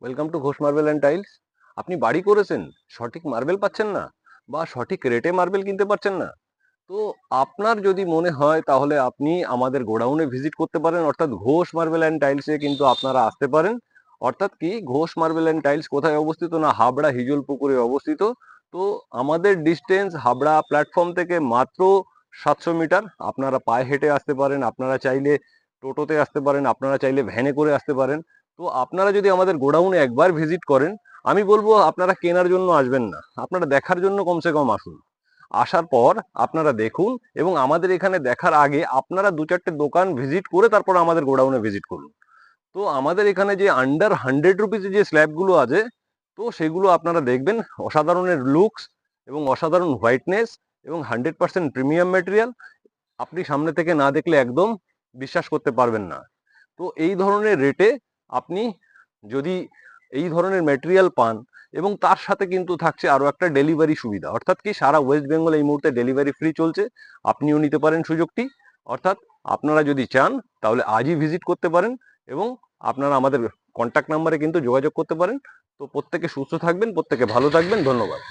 Welcome to Ghosh marble and tiles. আপনি বাড়ি করেছেন, সঠিক মার্বেল পাচ্ছেন না বা সঠিক রেটে মার্বেল কিনতে পারছেন না, তো আপনার যদি মনে হয় তাহলে আপনি আমাদের গোডাউনে ভিজিট করতে পারেন, অর্থাৎ ঘোষ মার্বেল অ্যান্ড টাইলসে কিন্তু আপনারা আসতে পারেন। অর্থাৎ কি, ঘোষ মার্বেল অ্যান্ড টাইলস কোথায় অবস্থিত না, হাবড়া হিজল পুকুরে অবস্থিত। তো আমাদের ডিস্টেন্স হাবড়া প্ল্যাটফর্ম থেকে মাত্র 700 মিটার। আপনারা পায়ে হেঁটে আসতে পারেন, আপনারা চাইলে টোটোতে আসতে পারেন, আপনারা চাইলে ভ্যানে করে আসতে পারেন। তো আপনারা যদি আমাদের গোডাউনে একবার ভিজিট করেন, আমি বলবো আপনারা কেনার জন্য আসবেন না, আপনারা দেখার জন্য কমসে কম আসুন। আসার পর আপনারা দেখুন, এবং আমাদের এখানে দেখার আগে আপনারা 2-4টে দোকান ভিজিট করে তারপর আমাদের গোডাউনে ভিজিট করুন। তো আমাদের এখানে যে আন্ডার 100 রুপিজে যে স্ল্যাবগুলো আছে, তো সেগুলো আপনারা দেখবেন, অসাধারণের লুকস এবং অসাধারণ হোয়াইটনেস এবং 100% প্রিমিয়াম মেটেরিয়াল। আপনি সামনে থেকে না দেখলে একদম বিশ্বাস করতে পারবেন না। তো এই ধরনের রেটে আপনি যদি এই ধরনের ম্যাটেরিয়াল পান, এবং তার সাথে কিন্তু থাকছে আরো একটা ডেলিভারি সুবিধা, অর্থাৎ কি সারা ওয়েস্ট বেঙ্গল এই মুহূর্তে ডেলিভারি ফ্রি চলছে। আপনিও নিতে পারেন সুযোগটি। অর্থাৎ আপনারা যদি চান তাহলে আজই ভিজিট করতে পারেন, এবং আপনারা আমাদের কন্ট্যাক্ট নাম্বারে কিন্তু যোগাযোগ করতে পারেন। তো প্রত্যেকে সুস্থ থাকবেন, প্রত্যেকে ভালো থাকবেন, ধন্যবাদ।